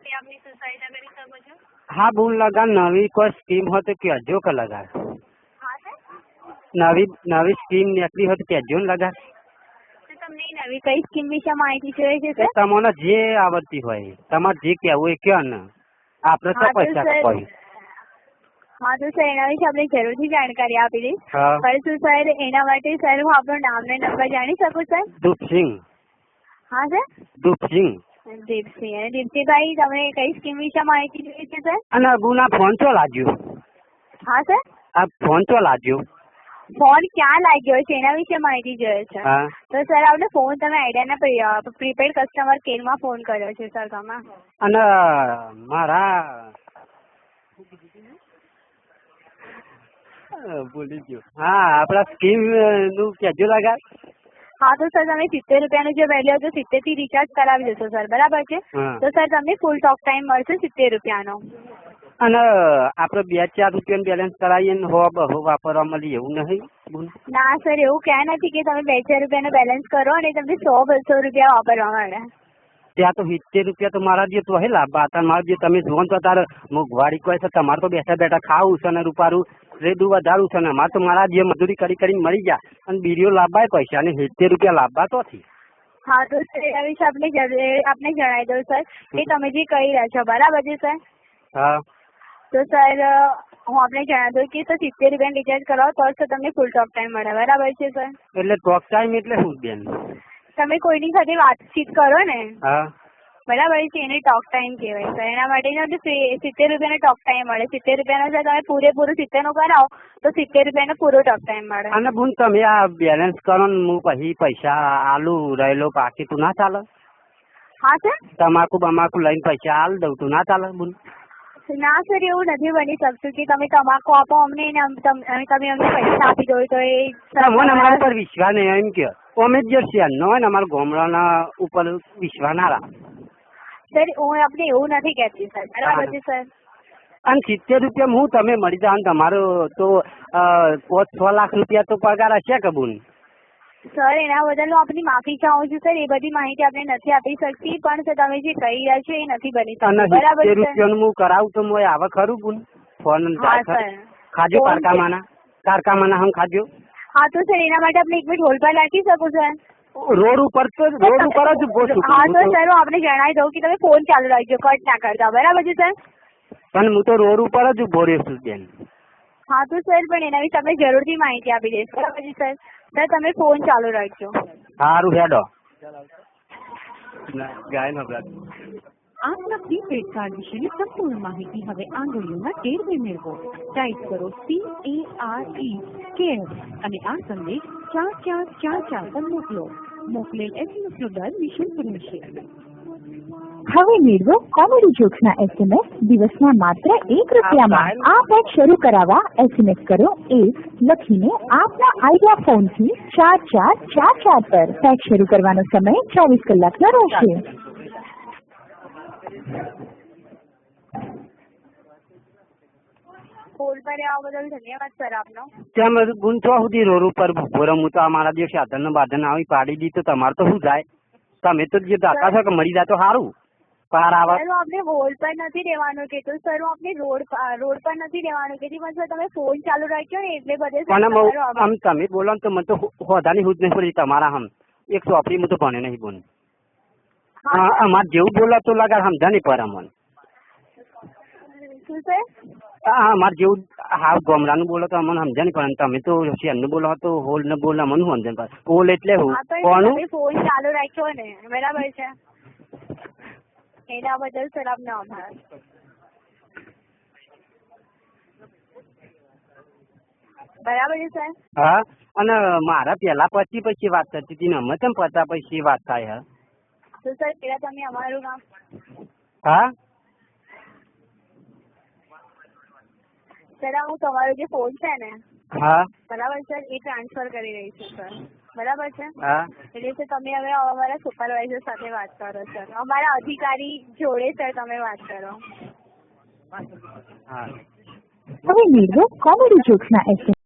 તે આપની શું સહાયતા કરી શકો છો? હા બોલ લગા નવી કોઈ સ્કીમ હોય તો કહેજો કે લગા. હા સર, નવી સ્કીમ નીકળી હોય તો કહેજો ને લગા. તો તમને નવી કઈ સ્કીમ વિશે માહિતી જોઈએ છે સર? તમને જે આવડતી હોય તમારે જે કહેવું એ કહો ને, આપણે તો પૈસા કપાવી. હા તો સર એના વિશે આપણે જરૂરથી જાણકારી આપી દઈશ. હા પરંતુ સર એના માટે સર હું આપણું નામ ને નંબર જાણી શકું સર? દુપસિંહ. હા સર, દુપસિંહ. દીપસિંહ. અને દીપસિંહભાઈ તમે કઈ સ્કીમ વિશે માહિતી જોઈએ છે સર? અને અબુના ફોન ચો લાગ્યો? હા સર, આ ફોન ચો લાગ્યો? ફોન ક્યાં લાગ્યો છે એના વિશે માહિતી જોઈએ છે. હા તો સર આપણે ફોન તમે આઈડિયાના પ્રીપેડ કસ્ટમર કેરમાં ફોન કર્યો છે સર તમે? અને મારા ભૂલી ગયો. હા આપડા સ્કીમ નું કહેજો લગા. હા તો સર તમે 70 રૂપિયાનું જે વેલ્યુ હતું 70 થી રિચાર્જ કરાવી દેશો સર, બરાબર છે? તો સર તમને ફૂલ ટોક ટાઈમ મળશે 70 રૂપિયાનો. અને આપડે 2-4 રૂપિયાનું બેલેન્સ કરાવીએ ને હો વાપરવા મળીએ એવું નહીં? ના સર, એવું ક્યાં નથી કે તમે 2-4 રૂપિયાનું બેલેન્સ કરો અને તમને 100-200 રૂપિયા વાપરવા મળે. ત્યાં તો 70 રૂપિયા તો મારા જે તો હે લાભ હતા. મારા જે તમે જોવો તો તારે મોંઘવારી કોઈ છે, તમારે તો બેઠા બેઠા ખાવું છે ને રૂપારું રેડું વધારું છે ને. અમારે તો મારા જે મજૂરી કરીને મળી ગયા અને બીડીઓ લાભા પૈસા ને 70 રૂપિયા લાભા તો થી. હા તો સર એના વિશે આપણે જણાવી દઉં સર કે તમે જે કહી રહ્યા છો બરાબર છે સર? હા તો સર હું આપણે જણાવી દઉં કે સર 70 રૂપિયાનું રિચાર્જ કરાવો તો સર તમને ફૂલ ટોક ટાઈમ મળે, બરાબર છે સર? એટલે ટોક ટાઈમ એટલે શું બેન? તમે કોઈની સાથે વાતચીત કરો ને, હા બરાબર છે, એને ટોક ટાઈમ કહેવાય સર. એના માટે 70 રૂપિયાનો ટોક ટાઈમ મળે. 70 રૂપિયાનો સર તમે પૂરેપૂરું 70 નું કરાવો તો 70 રૂપિયાનો પૂરો ટોક ટાઈમ મળે. અને બુન તમે આ બેલેન્સ કરો ને હું પછી પૈસા આલુ રહેલો બાકી તું ના ચાલે? હા સર, તમાકુ લઈને પૈસા આલ દઉં તું ના ચાલે બુન? ના સર, એવું નથી બની શકતું કે તમે તમાકુ આપો અમને ને તમે અમને પૈસા આપી દો તો એ મને અમારા ઉપર વિશ્વાસ નહીં એમ કે અમે જે શેર નો હોય ને અમારા ગામડાના ઉપર વિશ્વાસ ના રાખે. સર હું આપણે એવું નથી કહેતી સર, બરાબર છે સર? અને 70 રૂપિયા હું તમે મળી જાવ તમારો તો 5-6 લાખ રૂપિયા તો પગાર હશે કે બુન? સર એના બદલ હું આપની માફી ચાહું છું સર. એ બધી માહિતી આપણે નથી આપી શકતી, પણ સર તમે જે કહી રહ્યા છો એ નથી બની શકતું, બરાબર છે? 70 રૂપિયાનું હું કરાવું તો હું આવે ખરું બુન? ફોન ખાજો કારકામાના હમ ખાજો. હા તો સર એના માટે આપણે 1 મિનિટ હોલ્ડ પર રાખી શકું સર? રોડ ઉપર જ હા તો સર હું આપણે જણાવી દઉં કે તમે ફોન ચાલુ રાખજો, કટ ના કરતા, બરાબર છે સર? પણ હું તો રોડ ઉપર જ ઉભો રહ્યો છું બેન. હા તો સર પણ એના વિશે આપણે જરૂરથી માહિતી આપી દઈશું, બરાબર છે સર? સર તમે ફોન ચાલુ રાખજો. સારું હેડો. ગાય નો આપના પ્રીપેડ કાર્ડ વિશેની સંપૂર્ણ માહિતી હવે આંગળીઓના ટેરવે મેળવો. ટાઈપ કરો CARE કેર અને આ સંદેશ 4444 પર મોકલો. મોકલેલ SMS નો દર નિઃશુલ્ક રહેશે. હવે મેળવો કોમેડી જોક્સના SMS દિવસના માત્ર 1 રૂપિયામાં. આ પેક શરૂ કરાવવા SMS કરો લખીને આપના આઈડિયા ફોનથી 4444 પર. પેક શરૂ કરવાનો સમય 24 કલાકનો રહેશે. હોલ્ડ પર આવવા બદલ ધન્યવાદ સર આપનો. ત્યાં બુન છો સુધી રોડ ઉપર ઉભો રહું તો અમારા જે સાધન બાધન આવી પાડી દી તો તમારે તો શું જાય? તમે તો જે દાતા છો કે મળી જાય તો સારું. પાર આવે આપણે હોલ્ડ પર નથી રહેવાનું કીધું સર, હું આપણે રોડ પર નથી રહેવાનું કીધું, પણ સર તમે ફોન ચાલુ રાખ્યો ને એટલે બધે આમ તમે બોલો ને તો મને તો હોદાની હુજ નહીં પડી તમારા હમ એક ચોપડી હું તો ભણે નહીં બોલ. અમારે જેવું બોલો તો લગા સમજા નહીં પર અમને. શું સર? અમારે જેવું હાવ ગામડાનું બોલો તો અમને સમજા નહીં પડે. તમે તો શહેરનું બોલો તો હોલ ને બોલ અમને સમજણ પડે. હોલ એટલે હું કોનું ફોન ચાલુ રાખ્યો ને, બરાબર છે? એના બદલ સર આપનો આભાર. બરાબર છે સર? હા અને મારા પેલા પછી વાત થતી હતી ને અમે તેમ પતા પછી વાત થાય. તો સર પેલા તમે અમારું નામ? હા સર હું તમારો જે ફોન છે ને, હા બરાબર સર, એ ટ્રાન્સફર કરી રહી છું સર, બરાબર છે? હા એટલે સર તમે હવે અમારા સુપરવાઇઝર સાથે વાત કરો સર, અમારા અધિકારી જોડે સર તમે વાત કરો. હવે મેળવો કોમેડી જોક્સના SMS